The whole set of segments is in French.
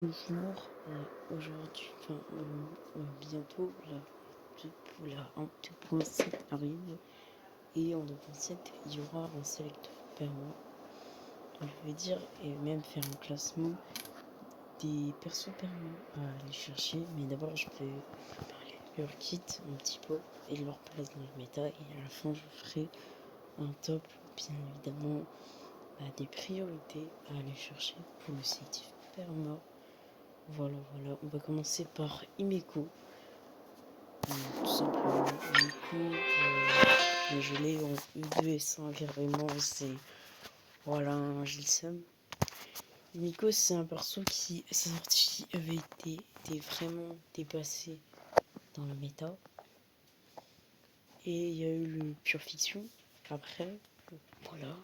Bonjour, aujourd'hui, bientôt, la 1.7 arrive et en 2.7 il y aura un select permanent. Je vais dire et même faire un classement des persos permanents à aller chercher, mais d'abord je vais parler de leur kit un petit peu et de leur place dans le méta, et à la fin je ferai un top bien évidemment des priorités à aller chercher pour le sélectif permanent. Voilà, on va commencer par Himeko. Tout simplement, Himeko, je l'ai en U2 S1 carrément, c'est. Voilà, j'ai le seum. Himeko, c'est un perso qui, à sa sortie, avait été vraiment dépassé dans le méta. Et il y a eu le Pure Fiction, après, voilà,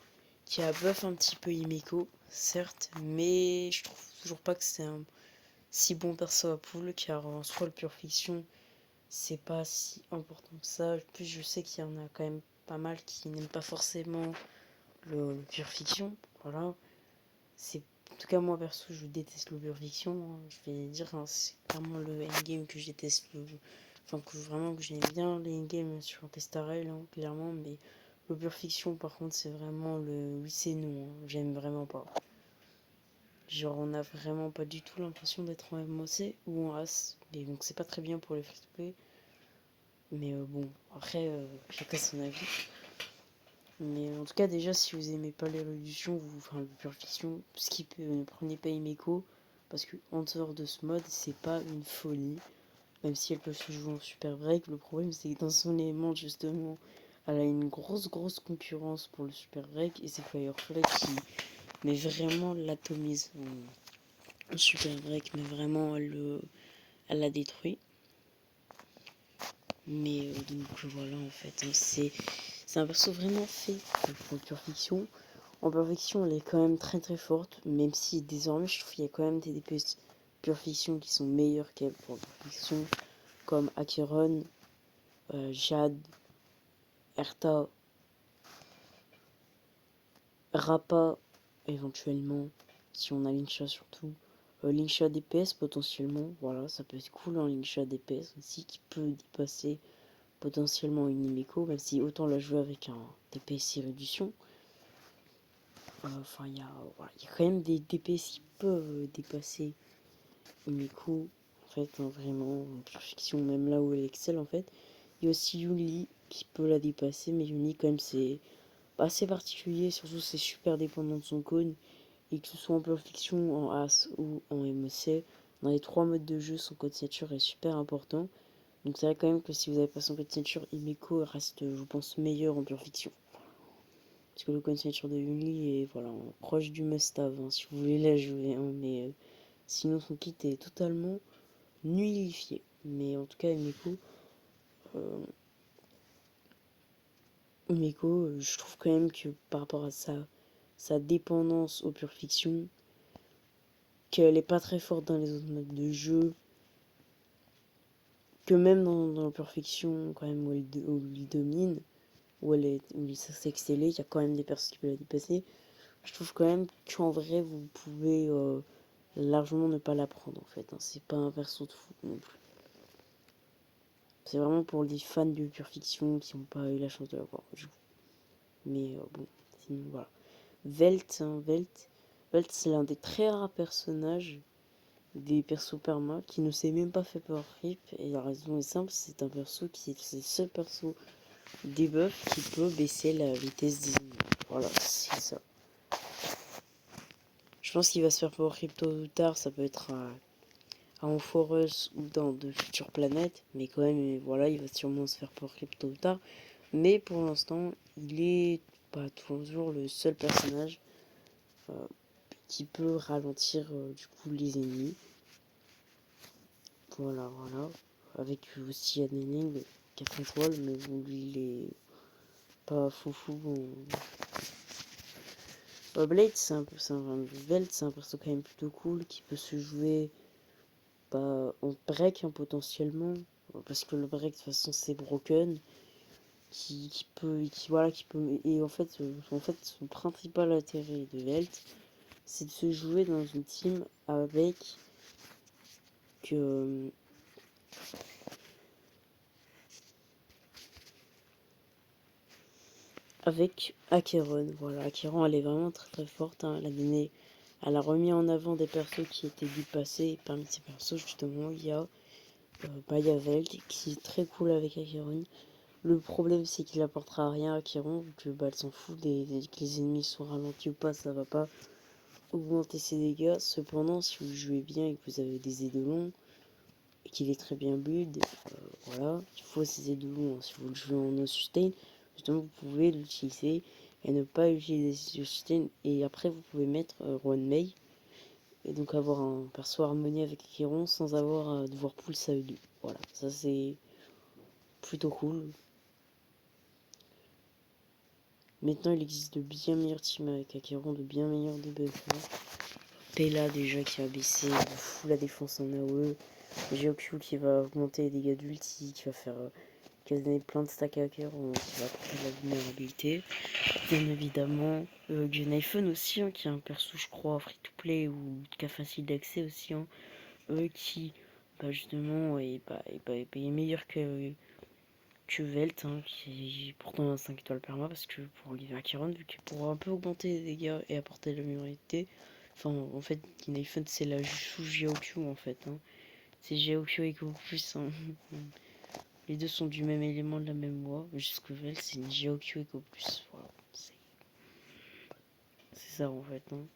qui a buff un petit peu Himeko, certes, mais je trouve toujours pas que c'est un si bon perso à pull, car en soi, le Pure Fiction, c'est pas si important que ça. En plus, je sais qu'il y en a quand même pas mal qui n'aiment pas forcément le pure fiction. Voilà. C'est, en tout cas, moi perso, je déteste le pure fiction, hein. Je vais dire, hein, c'est clairement le endgame que je déteste. Enfin, que j'aime bien les endgames sur Testarel, hein, clairement. Mais le pure fiction, par contre, c'est vraiment le. Oui, c'est non, hein. J'aime vraiment pas. Genre, on a vraiment pas du tout l'impression d'être en MOC ou en As. Mais donc, c'est pas très bien pour les free-to-play. Mais bon, après, chacun son avis. Mais en tout cas, déjà, si vous aimez pas les réductions, enfin, le pure fiction, ne prenez pas Himeko. Parce que en dehors de ce mode, c'est pas une folie. Même si elle peut se jouer en super break, le problème c'est que dans son élément, justement, elle a une grosse concurrence pour le super break. Et c'est Firefly qui, mais vraiment, l'atomise en super break. Mais vraiment, elle l'a détruit. Mais donc voilà, en fait, hein, c'est un perso vraiment fait pour Pure Fiction. En Pure Fiction, elle est quand même très forte, même si désormais, je trouve qu'il y a quand même des DPS Pure Fiction qui sont meilleurs qu'elle pour Pure Fiction, comme Acheron, Jade, Erta, Rappa, éventuellement, si on a Linkshot surtout. Linkshot DPS potentiellement, voilà, ça peut être cool, hein, Linkshot DPS aussi, qui peut dépasser potentiellement une Himeko, même si autant la jouer avec un DPS réduction. Enfin, il y a quand même des DPS qui peuvent dépasser Himeko, en fait, hein, vraiment, en pure fiction, même là où elle excelle, en fait. Il y a aussi Yuli qui peut la dépasser, mais Yuli, quand même, c'est assez particulier, surtout c'est super dépendant de son cône, et que ce soit en pure fiction, en As ou en MOC, dans les trois modes de jeu, son code signature est super important. Donc c'est vrai quand même que si vous avez pas son code signature, Himeko reste, je pense, meilleur en pure fiction. Parce que le code signature de Yuli est voilà, proche du must-have, hein, si vous voulez la jouer, hein, mais sinon son kit est totalement nullifié. Mais en tout cas, Himeko, je trouve quand même que par rapport à sa dépendance aux pure fiction, qu'elle est pas très forte dans les autres modes de jeu, que même dans la pure fiction, quand même, où elle domine, où elle s'est excellée, il y a quand même des personnes qui peuvent la dépasser. Je trouve quand même qu'en vrai, vous pouvez largement ne pas la prendre, en fait, hein. C'est pas un perso de fou non plus. C'est vraiment pour les fans de pure fiction qui n'ont pas eu la chance de l'avoir. Mais bon, sinon voilà. Velt, hein, Velt, c'est l'un des très rares personnages des persos perma qui ne s'est même pas fait power creep. Et la raison est simple, c'est un perso qui est le seul perso debuff qui peut baisser la vitesse des ennemis. Voilà, c'est ça. Je pense qu'il va se faire power creep tôt ou tard, ça peut être à Amphoreus ou dans de futures planètes, mais quand même, voilà, il va sûrement se faire power creep tôt ou tard. Mais pour l'instant, il est pas toujours le seul personnage qui peut ralentir du coup les ennemis. Voilà. Avec aussi Adening, 4 étoiles, mais bon, lui il est pas foufou. Blade, Velt, c'est un perso quand même plutôt cool qui peut se jouer en break, hein, potentiellement. Parce que le break, de toute façon, c'est broken. Et en fait, son principal intérêt de Velt, c'est de se jouer dans une team avec avec Acheron. Voilà, Acheron, elle est vraiment très très forte, hein. Elle a remis en avant des persos qui étaient du passé. Et parmi ces persos, justement, il y a Velt qui est très cool avec Acheron. Le problème, c'est qu'il apportera rien à Acheron, vu que elle s'en fout que les ennemis sont ralentis ou pas, ça va pas augmenter ses dégâts. Cependant, si vous jouez bien et que vous avez des Eidolons, et qu'il est très bien build, voilà, il faut ces Eidolons, hein. Si vous le jouez en no sustain, justement, vous pouvez l'utiliser et ne pas utiliser le sustain. Et après, vous pouvez mettre One Mei, et donc avoir un perso harmonieux avec Acheron sans avoir à devoir pull sa E2. Voilà, ça c'est plutôt cool. Maintenant, il existe de bien meilleurs teams avec Acheron, de bien meilleurs debuffers. Pela déjà qui a baissé fou la défense en AOE. Geoku qui va augmenter les dégâts d'ulti, qui va faire qui va donner plein de stacks à Acheron, qui va apporter de la vulnérabilité. Bien évidemment, Genaifen aussi, hein, qui est un perso, je crois, free to play ou qui a facile d'accès aussi, hein, qui justement est meilleur que Velt, hein, qui est pourtant un 5 étoiles perma, parce que pour Acheron, vu qu'il pourra un peu augmenter les dégâts et apporter de la vulnérabilité, enfin en fait Genaifen c'est la sous Geoku en fait, hein. C'est Geoku et Goku plus, hein. Les deux sont du même élément de la même loi, jusque Velt c'est une Geoku et Goku plus. Voilà, c'est ça en fait, hein.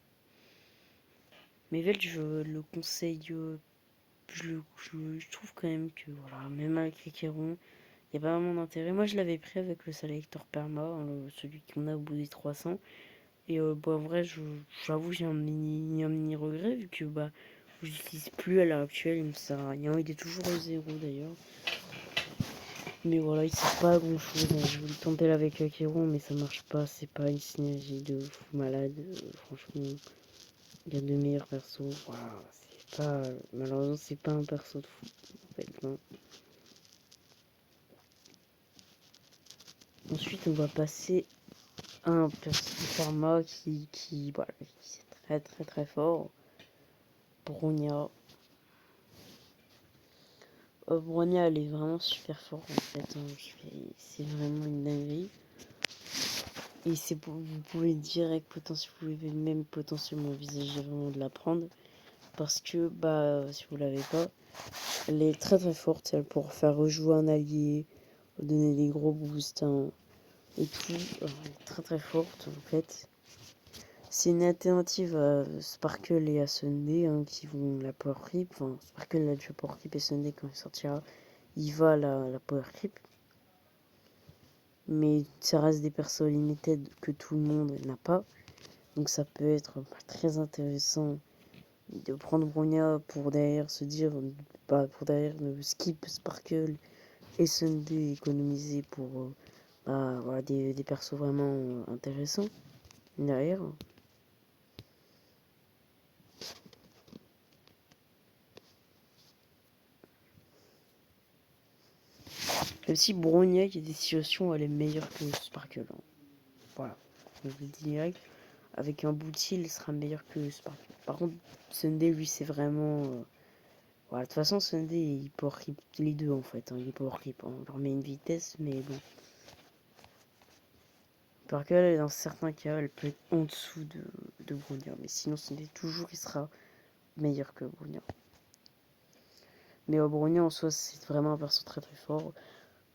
Mais Velt je le conseille, je trouve quand même que voilà, même avec Acheron, il n'y a pas vraiment d'intérêt. Moi, je l'avais pris avec le Selector Perma, hein, celui qu'on a au bout des 300. Et en vrai, j'avoue, j'ai un mini regret, vu que je l'utilise plus à l'heure actuelle, il me sert à rien. Il est toujours au 0 d'ailleurs. Mais voilà, il sert pas à grand chose. Je voulais tenter avec Acheron, mais ça marche pas. C'est pas une synergie de fou malade. Franchement, il y a de meilleurs persos. Voilà, c'est pas. Malheureusement, c'est pas un perso de fou, en fait, non. Ensuite, on va passer à un perso de Pharma qui est très très très fort. Bronya. Bronya, elle est vraiment super forte en fait, hein. C'est vraiment une dinguerie. Et vous pouvez même potentiellement envisager vraiment de la prendre. Parce que, si vous l'avez pas, elle est très très forte. Elle pourra faire rejouer un allié, donner des gros boosts, hein, et tout. Elle est très très forte en fait. C'est une alternative à Sparkle et à Sunday, hein, qui vont la power creep. Enfin, Sparkle l'a déjà power creep et Sunday, quand il sortira, il va la power creep. Mais ça reste des persos limited que tout le monde n'a pas. Donc ça peut être très intéressant de prendre Bronya pour derrière se dire, pour derrière skip Sparkle et Sunday, économiser pour voilà, des persos vraiment intéressants derrière. Même si Bronya, il y a des situations où elle est meilleure que Sparkle, hein. Voilà, je vous le dis direct. Avec un boutil, il sera meilleur que Sparkle. Par contre, Sunday, lui, c'est vraiment. Voilà, de toute façon, Sunday, il power creep les deux en fait, hein. Il est power creep, hein. On leur met une vitesse, mais bon. Sparkle, dans certains cas, elle peut être en dessous de Bronya. Mais sinon, Sunday, toujours, il sera meilleur que Bronya. Mais Bronya, en soi, c'est vraiment un perso très très fort.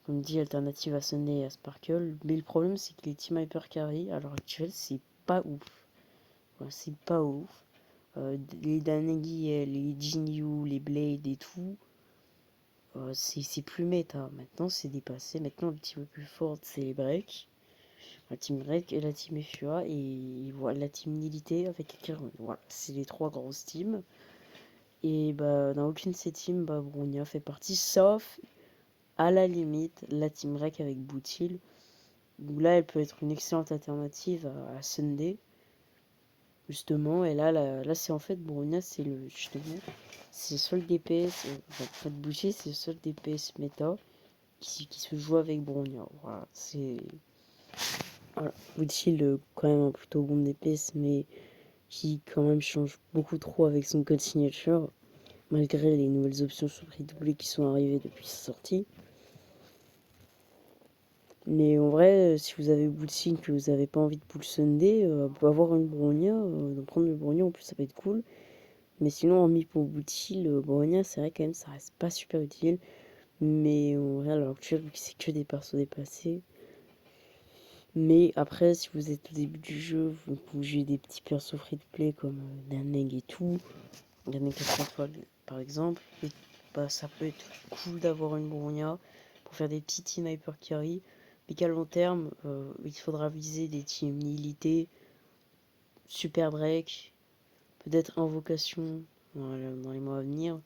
Comme dit, alternative à Sunday et à Sparkle. Mais le problème, c'est que les team hyper carry, à l'heure actuelle, c'est pas ouf. Voilà, c'est pas ouf. Les Danagi, les Jinyu, les Blade et tout, c'est plus méta. Maintenant, c'est dépassé. Maintenant, le team le plus fort, c'est les Break. La team Break et la team FUA. Et voilà, la team Nilité avec Acheron. Voilà, c'est les trois grosses teams. Et dans aucune de ces teams, Bronya fait partie, sauf à la limite la team Break avec Boutil. Où là, elle peut être une excellente alternative à Sunday. Justement, et là c'est en fait Bronya, c'est le seul DPS, pas de boucher, c'est le seul DPS méta qui se joue avec Bronya. Voilà, c'est. Voilà, Woodchill, quand même un plutôt bon DPS, mais qui quand même change beaucoup trop avec son code signature. malgré les nouvelles options sur prix doublé qui sont arrivées depuis sa sortie. Mais en vrai, si vous avez Bull Sim, que vous n'avez pas envie de Bull Sunday, avoir une Bronya, d'en prendre une Bronya en plus ça peut être cool. Mais sinon, hormis pour Bull Steel, Bronya, c'est vrai quand même, ça reste pas super utile. Mais en vrai, à l'heure actuelle, vu que c'est que des persos dépassés. Mais après, si vous êtes au début du jeu, vous bougez des petits persos free to play comme Naneg et tout. Naneg 4 étoiles par exemple. Et bah, ça peut être cool d'avoir une Bronya pour faire des petits team hyper carry. Mais qu'à long terme, il faudra viser des teams Nihilité, Super Drake, peut-être Invocation dans les mois à venir,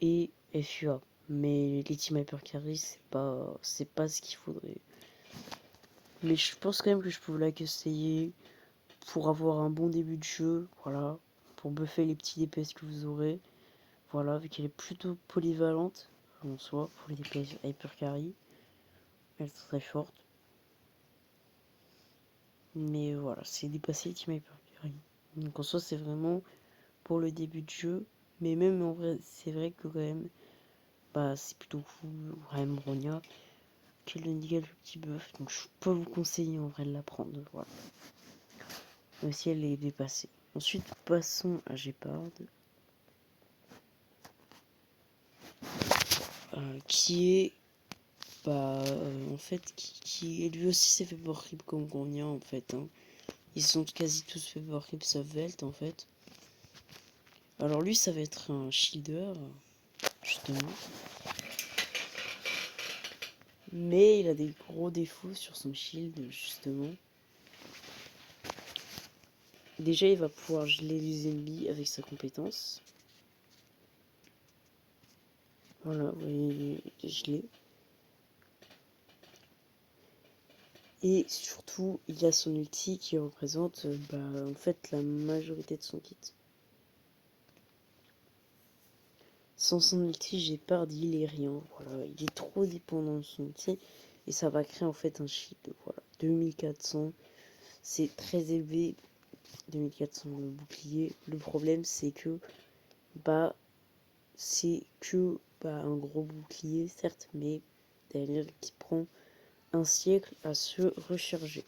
et FUA. Mais les teams hyper carry, c'est pas ce qu'il faudrait. Mais je pense quand même que je peux vous la conseiller pour avoir un bon début de jeu, voilà, pour buffer les petits DPS que vous aurez. Voilà, vu qu'elle est plutôt polyvalente en soi, pour les DPS hyper carry. Elle est très forte. Mais voilà, c'est dépasser les teams hyper carry. Donc en soi, c'est vraiment pour le début de jeu. Mais même en vrai, c'est vrai que quand même, bah c'est plutôt cool. Vraiment, Bronya, qui le nickel le petit buff. Donc je peux vous conseiller en vrai de la prendre. Voilà. Même si elle est dépassée. Ensuite, passons à Gepard. Qui est en fait qui est lui aussi s'est fait par rip comme Grogna en fait hein. Ils sont quasi tous fait par rip sauf Velt en fait. Alors lui ça va être un shielder justement, mais il a des gros défauts sur son shield justement. Déjà il va pouvoir geler les ennemis avec sa compétence. Voilà, vous voyez, geler. Et surtout, il a son ulti qui représente en fait la majorité de son kit. Sans son ulti, Gepard, il est rien. Voilà, il est trop dépendant de son ulti. Et ça va créer en fait un shield. Voilà, 2400. C'est très élevé. 2400 le bouclier. Le problème, c'est que c'est que un gros bouclier, certes, mais derrière qui prend un siècle à se recharger.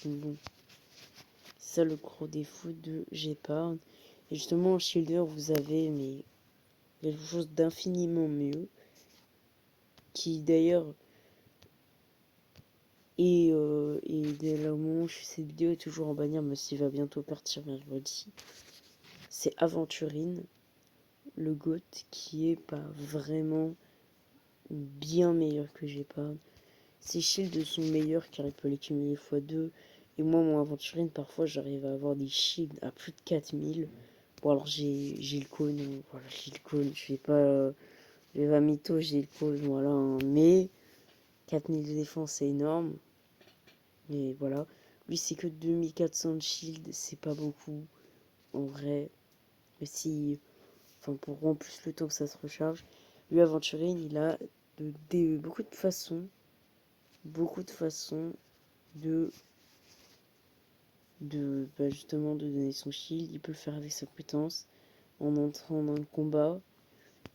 Donc bon, c'est ça le gros défaut de Gepard. Et justement, en shielder, vous avez quelque chose d'infiniment mieux. Qui d'ailleurs et dès le moment où je fais cette vidéo est toujours en bannière, mais s'il va bientôt partir mercredi. C'est Aventurine, le GOAT, qui est pas vraiment bien meilleur que Gepard. Ses shields sont meilleurs car il peut les cumuler x2. Et moi, mon Aventurine, parfois, j'arrive à avoir des shields à plus de 4000. Bon, alors j'ai le cône, voilà, j'ai le cône, je vais pas mytho, j'ai le cône, voilà, hein, mais 4000 de défense, c'est énorme. Et voilà. Lui, c'est que 2400 de shield, c'est pas beaucoup. En vrai. Mais si. Enfin, pour en plus le temps que ça se recharge. Lui, Aventurine, il a beaucoup de façons. Beaucoup de façons de. Justement, de donner son shield. Il peut le faire avec sa potence. En entrant dans le combat.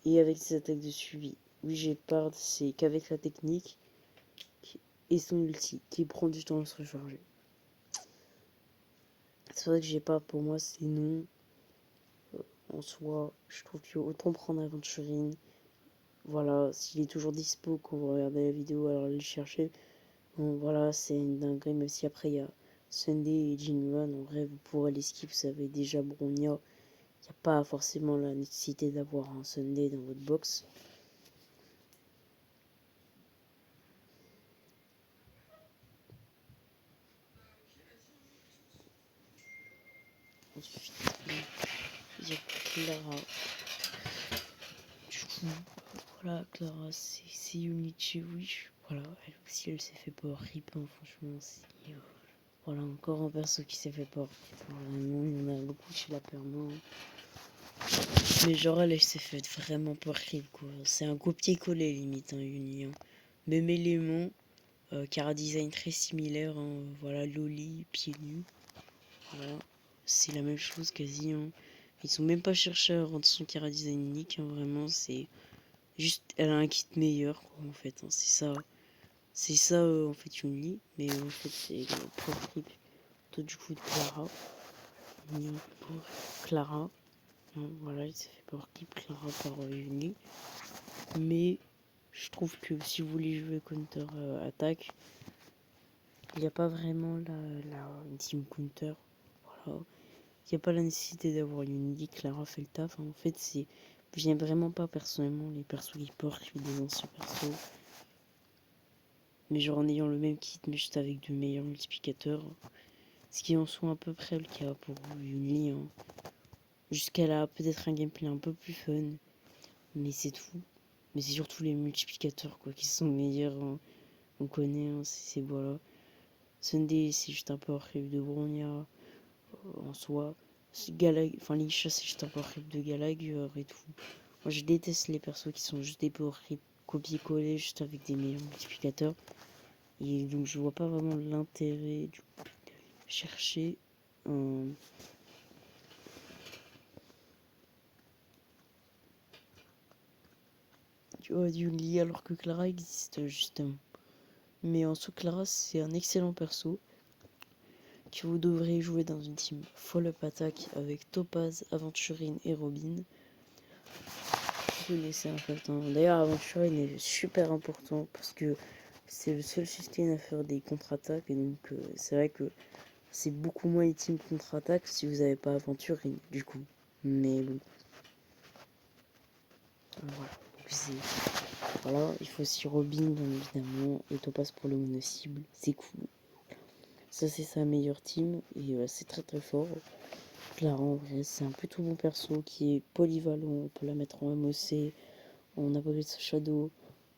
Et avec ses attaques de suivi. Lui, Gepard, c'est qu'avec la technique. Et son ulti. Qui prend du temps à se recharger. C'est vrai que Gepard, pour moi, c'est non. En soi, je trouve que autant prendre Aventurine. Voilà, s'il est toujours dispo quand vous regardez la vidéo, alors allez le chercher. Bon, voilà, c'est une dinguerie, même si après il y a Sunday et Jinwan. En vrai, vous pourrez les skip, vous avez déjà Bronya. Il n'y a pas forcément la nécessité d'avoir un Sunday dans votre box. Ensuite, il y a Clara. Du coup, voilà, Clara, c'est Unichi Wish. Voilà, elle aussi, elle s'est fait power rip, hein, franchement, voilà, encore un perso qui s'est fait power rip. Vraiment, il y en a beaucoup chez la perma. Mais genre, elle s'est fait vraiment power rip, quoi. C'est un copier-coller, limite, hein, Uni. Hein. Même élément, car design très similaire, hein, voilà, Loli, pieds nus. Voilà, c'est la même chose quasi. Hein. Ils ont même pas cherché à rendre son chara design unique, hein, vraiment, c'est juste, elle a un kit meilleur, quoi, en fait, hein, c'est ça, en fait, Yunli, mais en fait, c'est le Power Clip, du coup, de Clara, pour Clara, hein, voilà, il s'est fait Power Clip Clara par Yunli, mais je trouve que si vous voulez jouer counter attaque, il n'y a pas vraiment une team counter, voilà. Il n'y a pas la nécessité d'avoir une idée, Clara fait le taf. En fait, j'aime vraiment pas personnellement les persos qui portent des anciens persos. Mais genre en ayant le même kit, mais juste avec de meilleurs multiplicateurs. Ce qui en soit à peu près le cas pour Yunli. Hein. Jusqu'à là, peut-être un gameplay un peu plus fun. Mais c'est tout. Mais c'est surtout les multiplicateurs quoi, qui sont meilleurs. Hein. On connaît, hein, c'est voilà. Sunday, c'est juste un peu horrible de Bronya en soi. Enfin, Lisha, c'est juste un peu horrible de Gallagher et tout. Moi, je déteste les persos qui sont juste des peu horribles, copier-coller, juste avec des meilleurs multiplicateurs. Et donc, je vois pas vraiment l'intérêt de chercher un. Du lit alors que Clara existe, justement. Mais en soi, Clara, c'est un excellent perso que vous devrez jouer dans une team follow-up attack avec Topaz, Aventurine et Robin. Vous laissez un peu de temps. D'ailleurs, Aventurine est super important parce que c'est le seul sustain à faire des contre-attaques. Et donc, c'est vrai que c'est beaucoup moins ultime contre-attaque si vous n'avez pas Aventurine, du coup. Mais bon. Voilà. Voilà, il faut aussi Robin, bien évidemment. Et Topaz pour le mono-cible. C'est cool. Ça, c'est sa meilleure team. Et c'est très très fort. Clara, en vrai, c'est un plutôt bon perso qui est polyvalent. On peut la mettre en MOC, en Apocalypse Shadow,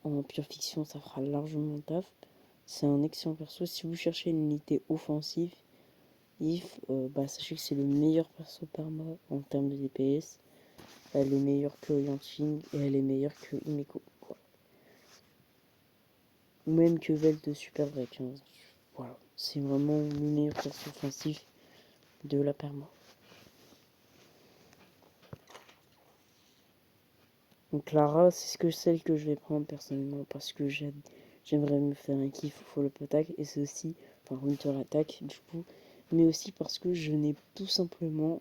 en pure fiction, ça fera largement le taf. C'est un excellent perso. Si vous cherchez une unité offensive, sachez que c'est le meilleur perso perma en termes de DPS. Elle est meilleure que Yanqing et elle est meilleure que Himeko. Voilà. Ou même que Velt de Super Break. Hein. Voilà. C'est vraiment le meilleur perso offensif de la perma. Donc Clara, c'est celle que je vais prendre personnellement parce que j'aimerais me faire un kiff follow attack et c'est aussi, enfin winter attack du coup, mais aussi parce que je n'ai tout simplement,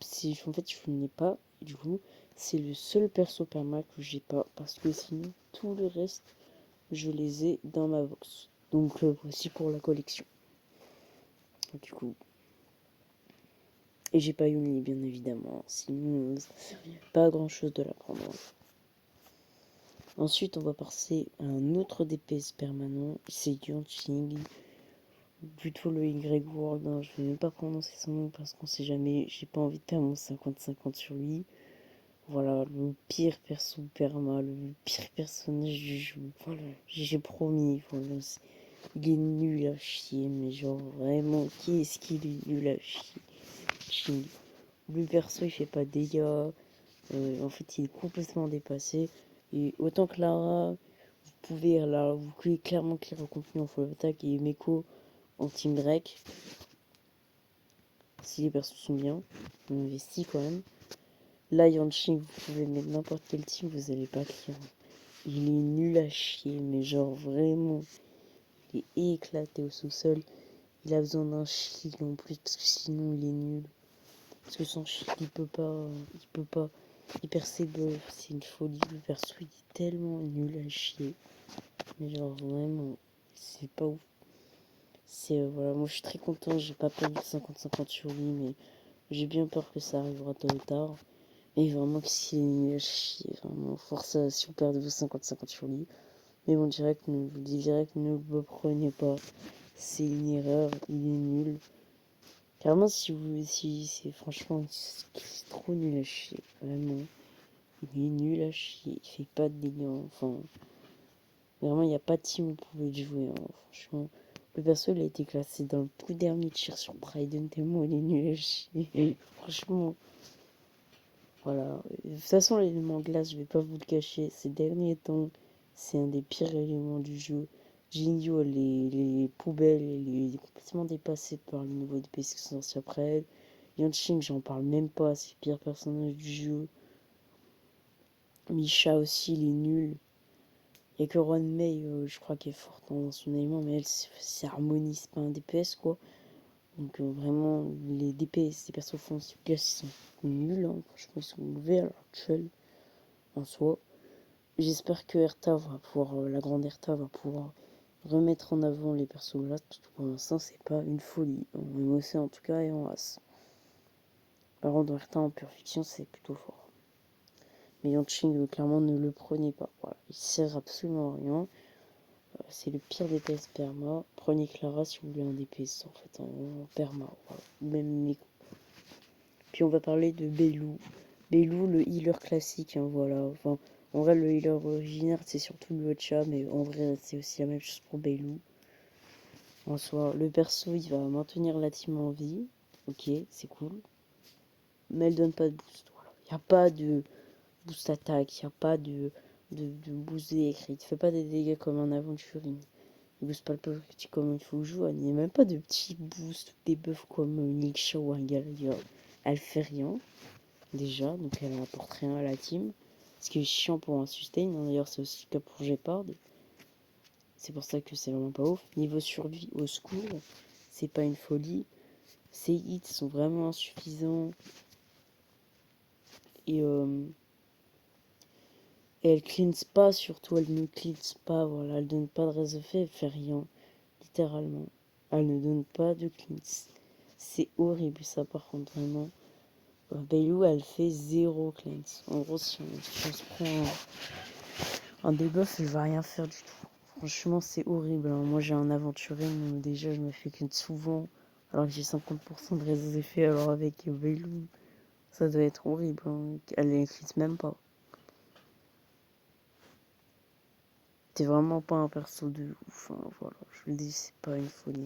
en fait je n'ai pas, du coup c'est le seul perso perma que j'ai pas parce que sinon tout le reste je les ai dans ma box. Donc voici pour la collection. Du coup, et j'ai pas Yumi bien évidemment, sinon ça servirait pas à grand chose de la prendre. Ensuite, on va passer à un autre DPS permanent, c'est Yanqing. Plutôt le Y World, hein. Je vais même pas prononcer son nom parce qu'on sait jamais, j'ai pas envie de faire mon 50-50 sur lui. Voilà, le pire perso perma, le pire personnage du jeu. Voilà, j'ai promis, voilà, il est nul à chier, mais genre vraiment, qui est-ce qu'il est nul à chier? Le perso il fait pas de dégâts, en fait il est complètement dépassé. Et autant que Lara, vous pouvez clairement clear au contenu en full attack et Meko en team break. Si les persos sont bien, on investit quand même. Là, Yanqing, vous pouvez mettre n'importe quel team, vous allez pas clear. Il est nul à chier, mais genre vraiment, il est éclaté au sous-sol. Il a besoin d'un shield en plus, parce que sinon il est nul. Parce que sans shield, il peut pas. Il perd ses buffs, c'est une folie. Le perso, il est tellement nul à chier. Mais genre vraiment, c'est pas ouf. Voilà, moi je suis très content, j'ai pas perdu 50-50 sur lui, mais j'ai bien peur que ça arrivera tôt ou tard. Et vraiment que s'il est nul à chier, vraiment, force si vous perdez vos 50-50 sur lui. Mais bon, je vous le dis direct, ne le prenez pas. C'est une erreur, il est nul. Carrément, c'est franchement, c'est trop nul à chier, vraiment. Il est nul à chier, il fait pas de dégâts, enfin. Vraiment, il n'y a pas de team où vous pouvez le jouer, hein, franchement. Le perso, il a été classé dans le tout dernier tir sur Bryden, tellement il est nul à chier. Franchement, voilà. De toute façon, l'élément glace, je vais pas vous le cacher, ces derniers temps, c'est un des pires éléments du jeu. Jinyu, les poubelles, elle est complètement dépassée par le niveau DPS qui sont sortis après elle. Yanqing, j'en parle même pas, c'est le pire personnage du jeu. Misha aussi, il est nul. Il n'y a que Ron May, je crois, qui est forte dans son élément, mais elle, c'est Harmonie, c'est pas un DPS, quoi. Donc vraiment, les DPS, les persos offensifs, ils sont nuls, hein. Franchement, ils sont mauvais à l'heure actuelle, en soi. J'espère que Erta va pouvoir, la grande Erta va pouvoir remettre en avant les persos là, parce que pour l'instant, c'est pas une folie. En MOC en tout cas, et en As. Par contre, Erta en pure fiction, c'est plutôt fort. Mais Yanqing, clairement, ne le prenez pas. Voilà, il sert absolument à rien. C'est le pire DPS perma. Prenez Clara si vous voulez un DPS en fait, en perma. Voilà. Même Miko. Puis on va parler de Belou. Belou, le healer classique, hein, voilà. Enfin, en vrai, le healer originaire, c'est surtout le Watcha, mais en vrai, c'est aussi la même chose pour Belou. En soi, le perso, il va maintenir la team en vie. Ok, c'est cool. Mais elle donne pas de boost. Voilà. Il n'y a pas de boost attaque, il n'y a pas de boost d'écrit. Il ne fait pas des dégâts comme un aventurine. Il booste pas le peu critique comme il faut jouer. Il n'y a même pas de petits boosts, des buffs comme une Liksha ou un Galaga. Elle fait rien, déjà, donc elle n'apporte rien à la team. Ce qui est chiant pour un sustain, hein. D'ailleurs c'est aussi le cas pour Gepard. C'est pour ça que c'est vraiment pas ouf. Niveau survie, au secours, c'est pas une folie. Ses hits sont vraiment insuffisants. Et elle cleanse pas, surtout elle ne cleanse pas, voilà, elle donne pas de res effet, elle fait rien, littéralement. Elle ne donne pas de cleanse. C'est horrible ça par contre, vraiment. Belou, elle fait 0 cleanse. En gros, si on se prend un debuff, elle va rien faire du tout. Franchement, c'est horrible, hein. Moi, j'ai un aventurier, déjà, je me fais cleanse souvent, alors que j'ai 50% de res effet, alors avec Belou, ça doit être horrible, hein. Elle ne cleanse même pas. C'est vraiment pas un perso de ouf, hein, voilà, je le dis, c'est pas une folie.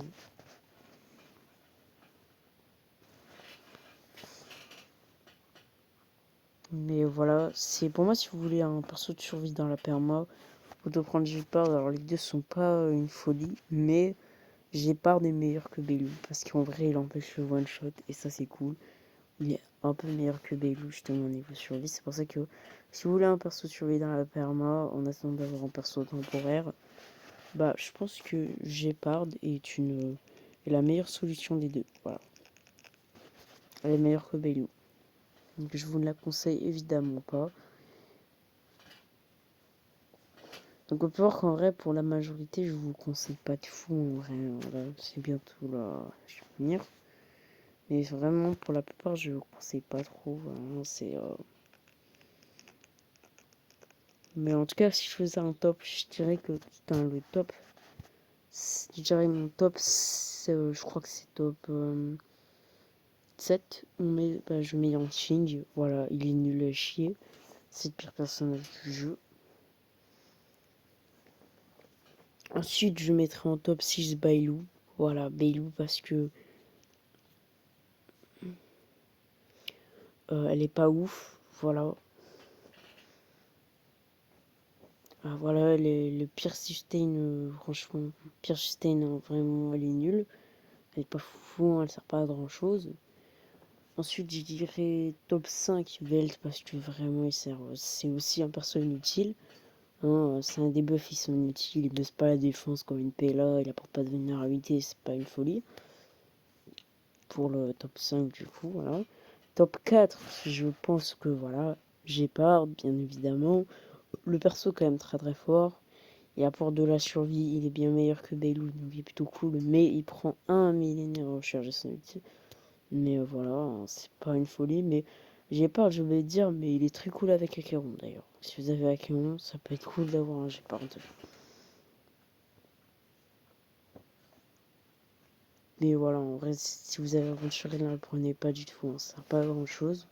Mais voilà, c'est pour moi, si vous voulez un perso de survie dans la perma, vous devez prendre Gepard. Alors les deux sont pas une folie, mais Gepard est meilleur que Belou, parce qu'en vrai il empêche le one shot, et ça c'est cool. Il est un peu meilleur que Belou justement au niveau survie, c'est pour ça que si vous voulez un perso de survie dans la perma, en attendant d'avoir un perso temporaire, bah je pense que Gepard est la meilleure solution des deux, voilà. Elle est meilleure que Belou. Donc je vous ne la conseille évidemment pas. Donc on peut voir qu'en vrai pour la majorité je vous conseille pas de fou en vrai. Voilà, c'est bientôt là, je vais venir. Mais vraiment pour la plupart je vous conseille pas trop. Vraiment, c'est mais en tout cas si je faisais un top, je dirais que le top. Je dirais mon top, je crois que c'est top 7. Je mets Yanqing. Voilà, il est nul à chier. C'est le pire personnage du jeu. Ensuite, je mettrai en top 6 Bailou. Voilà, Bailou parce que elle est pas ouf. Voilà. Ah, voilà, le pire sustain, franchement. Pire sustain, hein, vraiment, elle est nulle. Elle est pas fou, hein, elle sert pas à grand chose. Ensuite, je dirais top 5 Velt parce que vraiment, c'est aussi un perso inutile. Hein, c'est un debuff, ils sont inutiles. Il baisse pas la défense comme une Pela. Il apporte pas de vulnérabilité, c'est pas une folie. Pour le top 5 du coup, voilà. Top 4, je pense que voilà, Gepard, bien évidemment. Le perso quand même très très fort. Il apporte de la survie, il est bien meilleur que Belou, donc il est plutôt cool. Mais il prend un millénaire à recharger son ulti. Mais voilà, hein, c'est pas une folie. Mais Gepard, je vais dire, mais il est très cool avec Acheron d'ailleurs. Si vous avez Acheron, ça peut être cool d'avoir un Gepard. Mais voilà, en vrai, si vous avez aventuré, ne le prenez pas du tout, hein, ça sert pas à grand chose.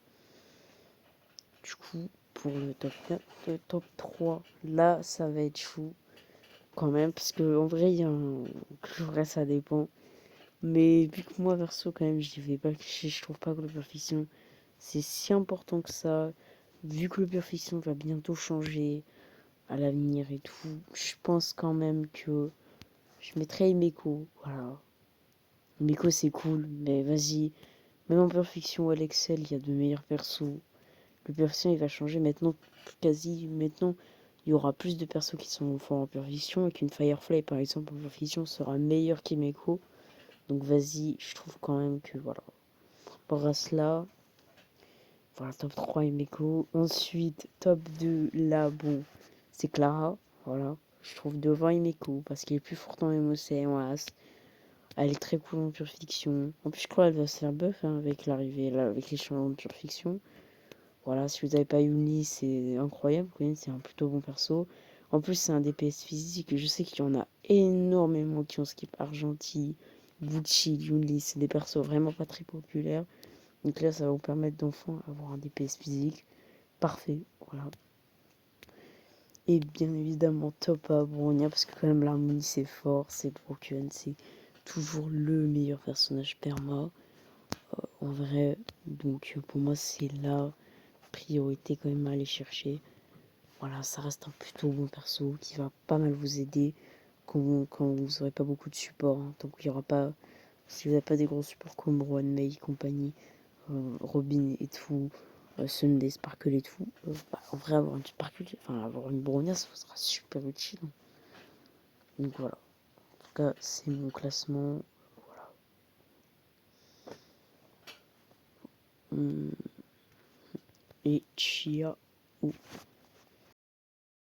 Du coup, pour le top 4, le top 3, là, ça va être fou quand même, parce que en vrai, vrai, ça dépend. Mais vu que moi, perso, quand même, j'y vais pas cliché, je trouve pas que le Perfection, c'est si important que ça. Vu que le Perfection va bientôt changer à l'avenir et tout, je pense quand même que je mettrai Imeko, voilà. Imeko, c'est cool, mais vas-y, Même en pure fiction ou à l'Excel, il y a de meilleurs persos. Le perso il va changer maintenant, maintenant. Il y aura plus de persos qui sont forts en pure fiction et qu'une Firefly par exemple en pure fiction sera meilleure qu'Himeko. Donc vas-y, je trouve quand même que voilà. Par rapport à cela, voilà, top 3 Himeko. Ensuite, top 2, là, bon, c'est Clara. Voilà, je trouve devant Himeko parce qu'elle est plus forte en MOC, en As. Elle est très cool en pure fiction. En plus, je crois qu'elle va se faire buff hein, avec l'arrivée, avec les changements de pure fiction. Voilà, si vous n'avez pas Yuli, c'est incroyable. C'est un plutôt bon perso. En plus, c'est un DPS physique. Je sais qu'il y en a énormément qui ont skip Argenti, Gucci, Yuli. C'est des persos vraiment pas très populaires. Donc là, ça va vous permettre d'enfin avoir un DPS physique. Parfait, voilà. Et bien évidemment, top à Bronya, parce que quand même l'harmonie c'est fort, c'est broken, c'est toujours le meilleur personnage perma. En vrai, donc pour moi c'est la priorité quand même à aller chercher. Voilà, ça reste un plutôt bon perso qui va pas mal vous aider quand vous n'aurez pas beaucoup de support. Hein, donc il y aura pas, si vous n'avez pas des gros supports comme Rowan May, compagnie, Robin et tout, Sunday, Sparkle et tout, en vrai avoir une Sparkle, enfin avoir une Bronya, ça sera super utile. Donc voilà. En tout cas, c'est mon classement. Voilà. Et ciao.